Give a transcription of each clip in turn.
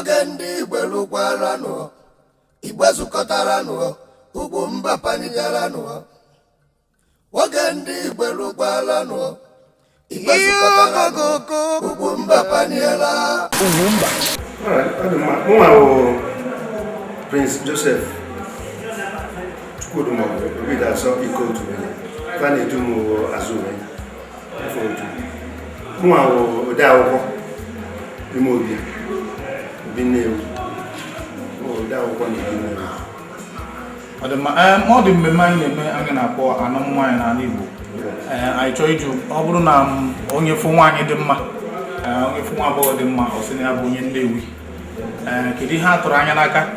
Wagandi Belukwarano, Ibasukatarano, Ugumba Panigarano, Wagandi Belukwarano, Ibasukatarano, Ugumba Paniela, Ugumba. Alright, Prince Joseph, Kudumo, we that saw equal to me. Fanny Dumo Azure, Mua Dawo, Imobi, Bineo, or Dawo, more than my mind, I'm going to pour an unwine and evil. I told you, Obunam, only for one in the ma, only for one board in my house in Nnewi. Kidi ha Toranyanaka,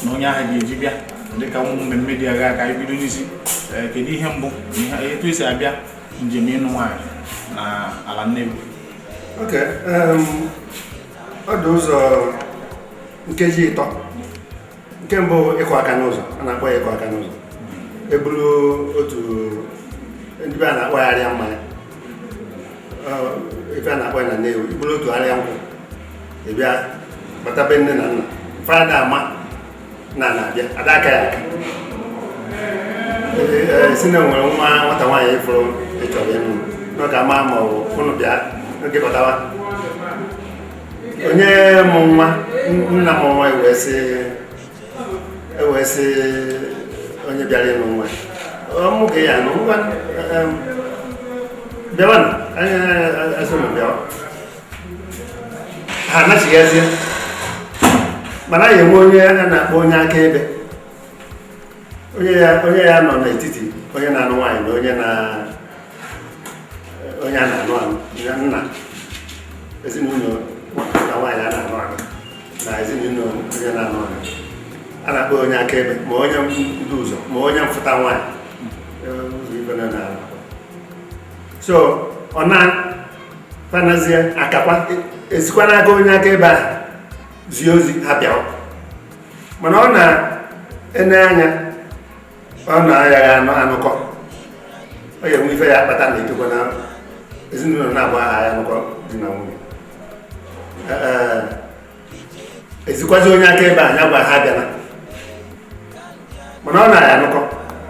Nonya Hagibia, the Kamu Media Gaka, Bidunisi, Kidi Hembo, Twis Abia, Jimmy Wine, Ala Nnewi. Okay, all those KG talk. Kembo Equacanosa, and I play Equacanosa. A blue to Indiana, where I am. If I'm not going to name, blue to Ariam. If you are but I've been in Father Nana, Adaka. Sinner, what I want from Italian, not a mamma or Funobia, not give a tower. Onye Mama, Namma, we say. Onye biara no nwa omuge ya no nwa bewan aso no bia ha na sigazi mana ye mo onye na onye aka ebe onye ya no na etiti onye na anu nwanyị na onye na anu nna ezinụlọ na nwanyị na anu na ezinụlọ onye na anu ana ko onye akebe ma onye nduzo ma onye mfuta nwa so ona fanazia akakwa esikwa na onye akebe a ziozi abia mana ona ene anya ona ya anụkọ oye mu ife ya akpata na itoko na ezinụlọ na-agba ha ya anụkọ dị na nwunye esikwazi onye akebe anya gwa ha bịa na mana ọ na-aya nụkọ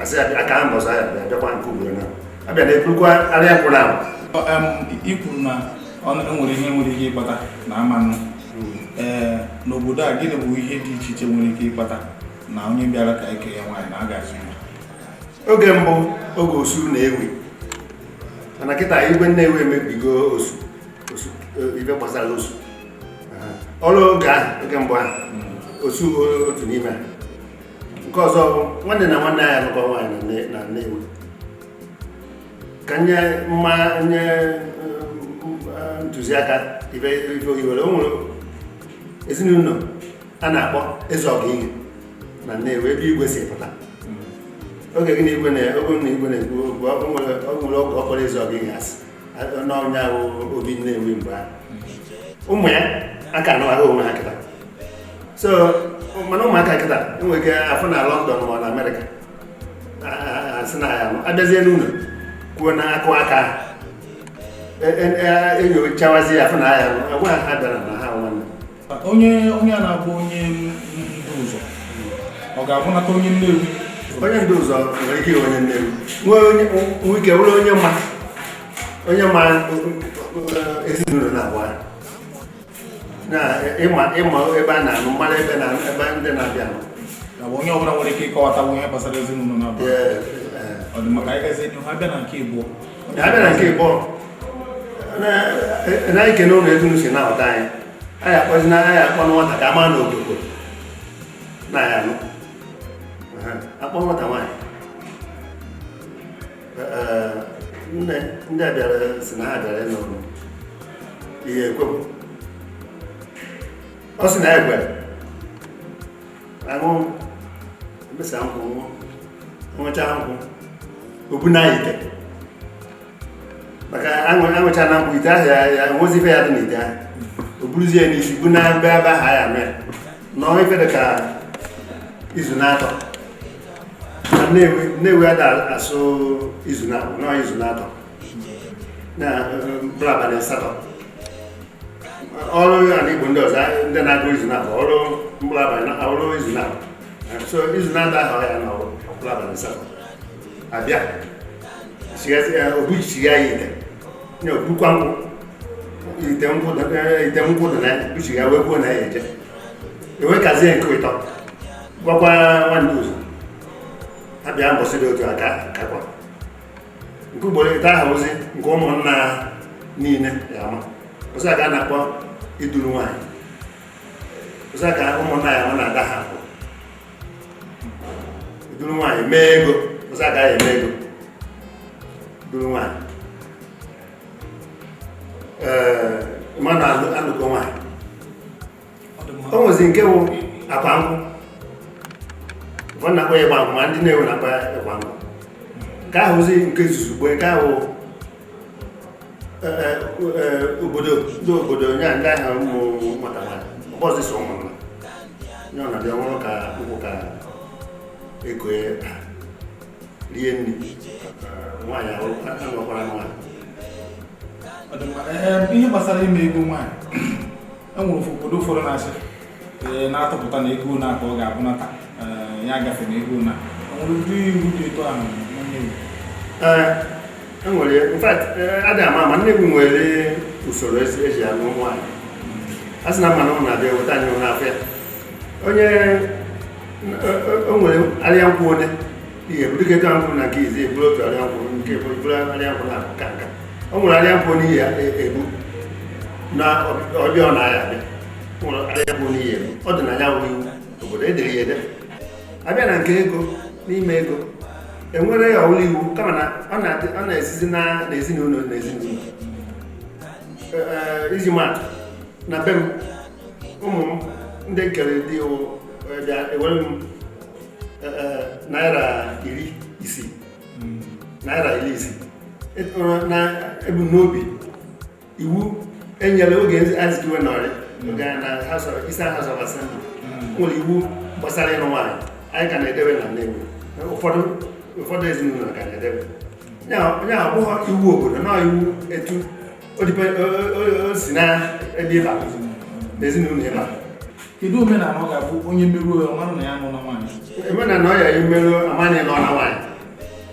asị aka mbọsọ ya bịakwa nke ugboro na abịa na-eburukwa arịa kwụrụ ahụ ikwuru na ọ nwere ihe ịkpata na amanụ n'obodo a gịnị bụ ihe dị iche iche nwere ike ịkpata na onye bịara ka eke ya nwaanyị na a ga-azụ ya oge mbụ oge osu na-ewi mana kịta igwe Nnewi emebigo osu ibe gbasara osu ọrụ oge ahụ oge mbụ ahụ osu otu n'ime nke ọzọ nwanne na nwanne ya nụkọ nwaanyị na Nnewi ka nye ntụziaka ibe oyiwere o nwere ezinụlọ a na-akpọ eze ọgịgị na Nnewi ebe igwe si pụta oge gị na igwe na-ekwu o nwere ọgụ ọkpọrọ eze ọgịgị asị n'ọnya obi Nnewi mgbe ahụ ụmụ ya aka anụghị onwe ha kịta so mana ụmụaka kịta enweghị afọ na London ma na Amerịka asị na ya abịazie n'ụlọ kwuo na akụ aka enyochawazi afọ na ya agwa ha bịara na ha nwanne onye a na-abụ onye ndu ụzọ ọ ga-abụnata onye Nnewi onye ndu ụzọ nwere ike onye Nnewi nwee ike bụrụ onye ma ezinụlọ na-abụọ na ịma ebe a na-anụ mara ebe ndị na-abịa onye ọbụla nwere ike ịkọwata ihe gbasara ezinụlọ na-abịa ọ dị maka ịgazi n'ihu abịa na nke ịbụọ na ike n'ụlọ ezinu si na-aghọta anyị akpọzina anyị akpọ nwata ka ama na obodo na ya anụ akpọ nwata nwaanyị ndị a bịara si na ha bịara ịnọrụ ihe ekwepụ ọ sị na ya gwere aṅụ emesa nkwụ nwụcha nkwụ obu na ite maka aṅụcha na nkwụ ite ahụ ya nwezi ife ya dị n'ite ahụ o buruzie n'isi bu na ebe aha ya mee nọọ ife dị ka izu na-atọ na Nnewi ada asụ izu na-atọ na bụrụ abalị asatọ ọrụ ya na Igbo ndị ọzọ ndị na-agụ izu na ọrụ mkpụrụ abalị na ọrụ izu na so izu na-ada ahụ ya na mkpụrụ abalị asatọ abịa obu chigha ya ite nye obukwa nkwụ ite nkwụ dị na ya buchigha wee kwuo na ya eje ewekazie nke ịtọ gwakwa nwanne ụzọ abịa mbọsị dị otu aka akwa nke ugboro ịta aha ozi nke ụmụnna niile ya ama ọzọ aka a na-akpọ iduru nwaanyị ọzọ aka ụmụnna ya ama na-ada ha akpọ iduru nwaanyị mee ego ọzọ aka ya eme ego iduru nwaanyị mmadụ anụkọ nwaanyị o nwezi nke wụ akwa nkwụ ụfọdụ na-akpọ ya ịgba nkwụ ma ndị na-ewe na-akpọ ya ịkwa nkwụ nke ahụ ozi nke zuzugbe nke ahụ ndị obodo nya ndị ahụ ụmụ nwata nwanyị ọbọzi so ụmụnna nye ọ na-abịa nwụrụ ka ụkwụ ka ego rie nri nwaanyị anọkwara nwaanyị. Ihe gbasara ime ego nwaanyị enwere obodo ụfọdụ na-asị na-atụpụta na ego na ka ọ ga-abụnata ya agafe na ego na nwere ụdị iwu dị eto ahụ enwere adị ama Nnewi nwere usoro eji alụ nwaanyị a sị na mmanụ ọ na-abịa weta anyị n'afọ ya onye o nwere arịa nkwụ onye ihe buriketa nkwụ na nke izi eburu otu arịa nkwụ nke eburu arịa nkwụ na ka nka o nwere arịa nkwụ n'ihi ebu na ọbịa ọ na-aya abịa nwere arịa nkwụ n'ihi ebu ọ dị na ya bụ iwu obodo edere ya ede abịa na nke ego n'ime ego enwere ya ọwụla iwu kama na ọ na-esizi n'ezinụlọ iji maatụ na be m ụmụ m ndị nkere dị bịa ewere m naira 60 naira 60 na ebumnobi iwu enyere oge Azikiwe nọrị oge na Eastern House of Assembly nwere iwu gbasara ịrụ nwaanyị anyị ka na-edebe na Nnewi ụfọdụ ezinụlọ ka na-edebe ya abụghị iwu obodo na iwu etu o si na ebe ịba n'ezinụlọ ịba. Kedu omenala ọ ga-abụ onye meruo ọmarụ na ya nọ na nwaanyị? Omenala ọ ya emerụ amanye nọ na nwaanyị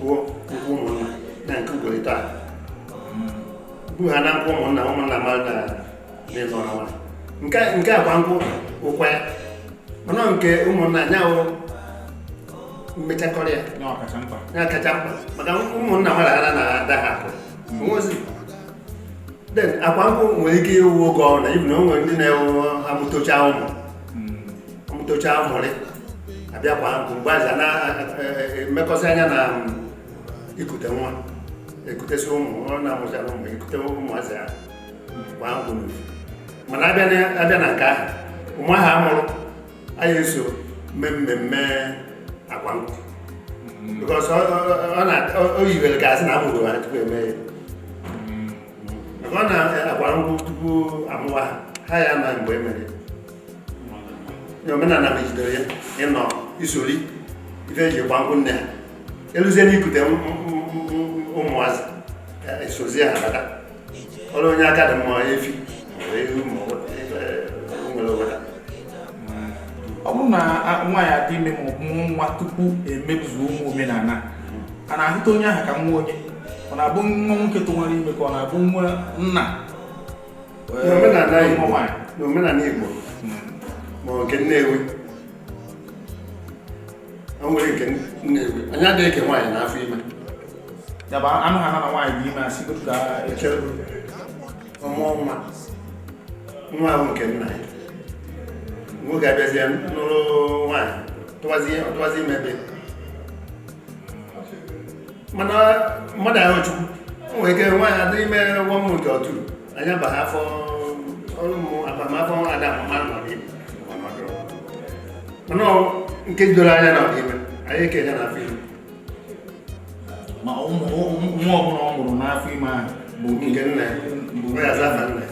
bụ nkwụ ụmụnna na nke ugboro taa bu ha na nkwụ ụmụnna mmadụ na ịnọ na nwaanyị nke akwa nkwụ ụkwa ya mana nke ụmụnna nyawo mmechakọrọ ya ya kacha mkpa maka ụmụnna mmadụ na-ada ha akụ ozi den akwa nkwụ nwere ike ịwụ oge ọ na ibu na o nwere ndị na-ewu amụtocha ụmụrị abịa kwa nkwụ mgbe aza na-emekọsị anya na ikute nwa ekutesi ụmụ ọ na-amụcha ụmụ ekute ụmụazị ya kwa nkwụ mana abịa na nke ahụ ụmụ ahụ amụrụ anyị eso mee mmemme akwa nkwụ because o yiwere ka asị na amụrụ ha tupu eme ya maka ọ na-akwa nkwụ tupu amụwa ha ya na mgbe emere ya omenala mejidere ya ịnọ isori ife eji kwa nkwụ nne ha eluzie n'ikute ụmụazị esozie ha bata ọrụ onye aka dị mma efi nwere oweta. Ọ bụrụ na nwaanyị adị ime ma ọ bụ nwa tupu emezuo ụmụ omenala a na-ahụta onye ahụ ka nwa onye ọ na-abụ nwa nwoke tụwara ime ka ọ na-abụ nwa nna n'omenala Igbo ma nke Nnewi o nwere nke Nnewi anyị adịghị eke nwaanyị n'afọ ime ya bụ anụ ha na nwaanyị dị ime asị ka echere ọmụọ nwa ahụ nke nna ya nwoke abịazie nụrụ nwaanyị tụwazi imebe mana mmadụ ahụ Chukwu o nwere ike nwaanyị adịghị ime nwa m nke otu anya ba ha afọ ọrụmụ abamafọ ada mana nke doro anya na ọdịime anyị ekenye na afọ ime ma nwa ọbụla ọ mụrụ n'afọ ime ahụ bụ nke nna ya azafa nna ya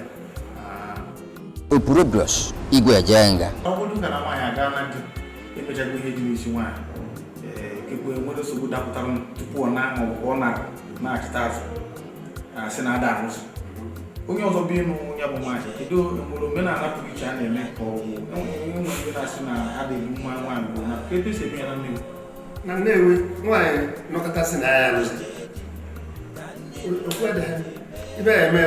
Opurobios Igwe Ejenga. Ọ bụrụ na nwaanyị aga na ndị emechago ihe dị n'isi nwaanyị ekwe nwere nsogbu dapụtara tupu ọ na ma ọ bụ ọ na-achịta azụ asị na ada arụsị onye ọzọ bi n'onye bụ nwaanyị kedu mgbe omenala pụrụ iche a na-eme ka ọ bụ enwere ndị na-asị na adịghị mma nwaanyị bụ na kedu esi eme ya na Nnewi na Nnewi nwaanyị nọkọtasị na ya alụzi okwu adịghị ibe ya eme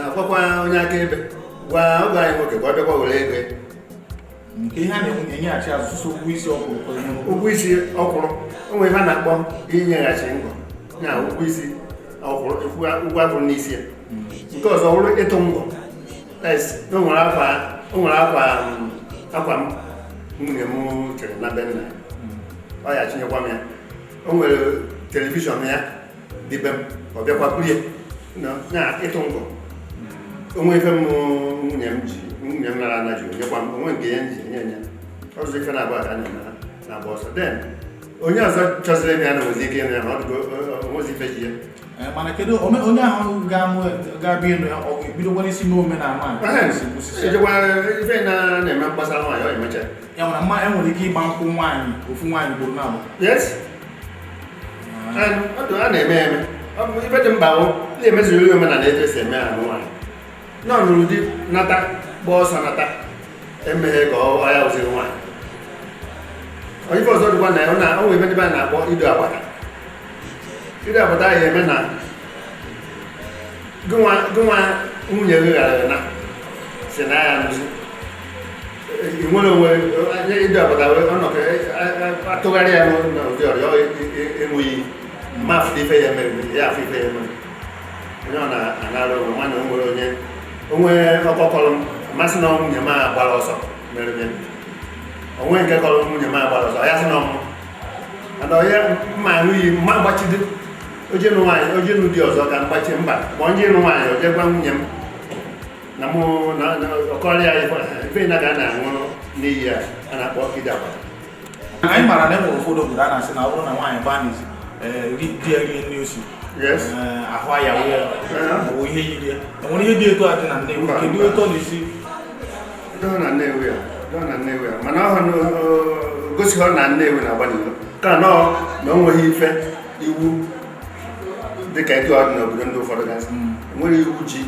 akwakwa onye akaebe gwa oge anyị nwoke ka ọ bịakwa were ego nke ihe a na-enyeghachi azụsụ ụgwọ isi ọkwụrụ ụgwọ isi ọkwụrụ onwe ihe a na-akpọ inyeghachi ngọ na ụgwọ isi ọkwụrụ ụgwọ akwụrụ n'isi ya nke ọzọ bụrụ ịtụ ngọ o nwere akwa m nwunye m chere na be nna ọ ya chinyekwa m ya o nwere telivishọn ya dịbe m ọ bịakwa kurie na ịtụ ngọ onwe ife m nwunye m nara ana ji onyekwa m onwe nke ya ji enye ọzọ ife na-abụ aka na-agba ọsọ den onye ọzọ chọziri m ya na nwezi ike ịnụ ya na onwezi ife ji ya mana kedu onye ahụ ga-abịa ịnụ ya ọ ga-ebidokwa n'isi n'omenala ejekwa ife na-eme mgbasara nwaanyị ọ emecha ya nwere mma enwere ike ịgba nkwụ nwaanyị ofu nwaanyị gburu na-abụ yes a na-eme eme ife dị mkpa bụ na-emeziri omenala etu esi eme ahụ nwaanyị nọ nụrụ di nata gba ọsọ nata emeghe ka ọ ya ụziri nwaanyị onye ife ọzọ dịkwa na ya na o nwere ebe ndị be na-akpọ ido agbata ya eme na gụnwa nwunye gị ghara na si na ya nụzi nwere onwe ido agbata ọnọdụ atụgharị ya n'ụdị ọrịa enweghị mafụ ife ya mere ya afọ ife ya mere onye ọ na-anara onwe nwanne o nwere onwe ọkọkọrọ masị na nwunye m agbara ọsọ mere onwe nke kọrọ nwunye m agbara ọsọ ya sị na ọmụ ada onye mma anụghị mma gbachide oje nụ nwaanyị oje nụ dị ọzọ ka mgbachi mba ma onye nụ nwaanyị oje gwa nwunye m na mụ na ọkọrọ ya ife na ga na-aṅụ n'iyi ya a na-akpọ ide agbata anyị mara na enwere ụfọdụ obodo a na-asị na ọ bụrụ na nwaanyị gbanizi di ya rie nri osi ahụ ya bụ ihe yiri ya enwere ihe dị etu a dị na Nnewi kedu etu ọ na-esi na Nnewi ya mana ọ gosi ha na Nnewi na-agbanilo ka na o nweghị ife iwu dịka etu ọ dị n'obodo ndị ụfọdụ gasị nwere iwu ji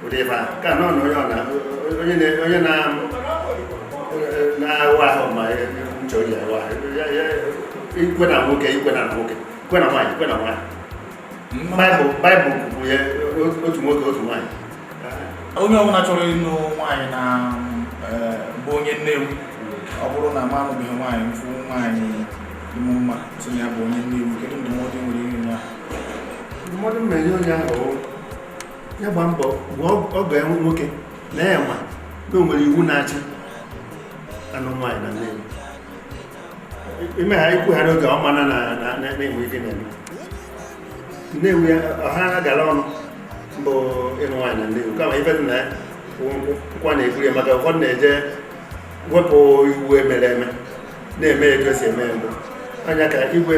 ụdị ife ahụ ka na onye na-awụ ahụ ma nche oji awụ ahụ ikwe na nwoke ikwe na nwoke ikwe na nwaanyị ikwe na nwaanyị Baịbụl kwuru ya otu nwoke otu nwaanyị onye ọbụla chọrọ ịnụ nwaanyị na bụ onye Nnewi ọ bụrụ na ma anụbeghị nwaanyị mfụ nwaanyị ịmụ mma sị na ya bụ onye Nnewi kedu ndụmọdụ nwere ihe ya ndụmọdụ mmeri onye ahụ ya gba mbọ bụ ọgọ ya nwoke na ya ma na o nwere iwu na-achị anụ nwaanyị na Nnewi ime ha ikwu ha n'oge ọma na-enwe ife na-eme Nnewi ọha gara ọnụ mbụ ịnụ nwaanyị na Nnewi kama ife dị na ya nkwa na-ekwuri maka ụfọdụ na-eje wepụ iwu emere eme na-eme etu esi eme mbụ anya ka igwe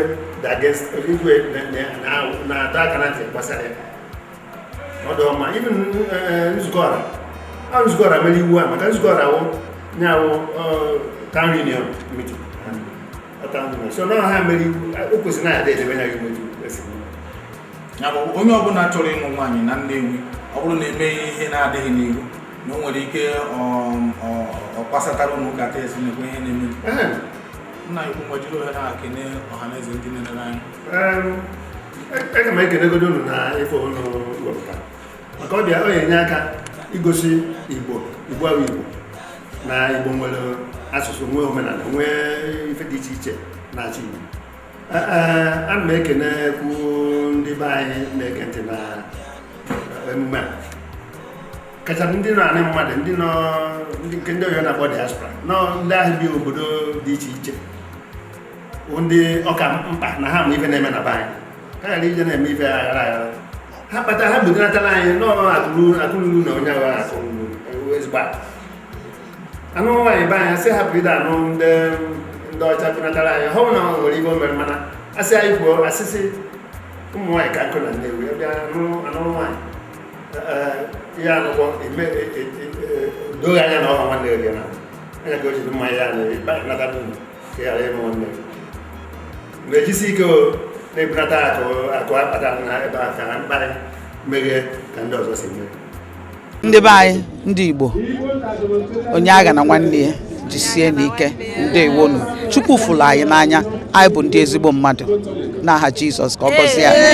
na-ata aka na ntị gbasara ya ọdụ ọma ibe nzukọ ọra mere iwu a maka nzukọ ọra nyawụ town union meeting so na ha mere iwu o kwesịrị na ya edebe ya iwu ya bụ onye ọbụla chọrọ ịnụ nwaanyị na Nnewi ọ bụrụ na eme ihe na-adịghị n'iwu na o nwere ike ọkpasatara ụmụ ụka esi na-ekwe ihe na-eme nna ikwu nwejiri ohere na-akene ọhaneze ndị na-enere anyị aga m ekenegodo unu na ife unu wepụtara maka ọ dị ọ ga-enye aka igosi Igbo ahụ Igbo na Igbo nwere asụsụ nwee omenala nwee ife dị iche iche na-achị Igbo ana m ekenekwu ndị be anyị na-ege ntị na emume a kacha ndị nọ anị mmadụ ndị oyo na-akpọ diaspora ndị ahụ bi obodo dị iche iche ndị ọka mkpa na ha ma ife na-eme na be anyị ha ghara ije na-eme ife aghara aghara ha kpata ha budatara anyị akụlulu na onye agha akụlulu ezigbo anụ nwaanyị be anyị sị hapụ ide anụ ndị ọcha bunatara anyị hụ na nwere ibe o mere mana asị anyị kwuo asịsị ụmụ nwaanyị ka nkụ na Nnewi bịa anụ nwaanyị ihe anụkwọ doghị anya na ọha nwanne gị na anya ka o jiri mmanya ya na-nata n'ụlọ ka ghara ịmụ nwanne mgbe ejisi ike na-ebunata akụ akpata na ebe a ka mkparị meghee ka ndị ọzọ si mee ndị be anyị ndị Igbo onye agha na nwanne ya jisie n'ike ndewonu Chukwu fụrụ anyị n'anya anyị bụ ndị ezigbo mmadụ n'aha Jizọs ka ọ gọzie anyị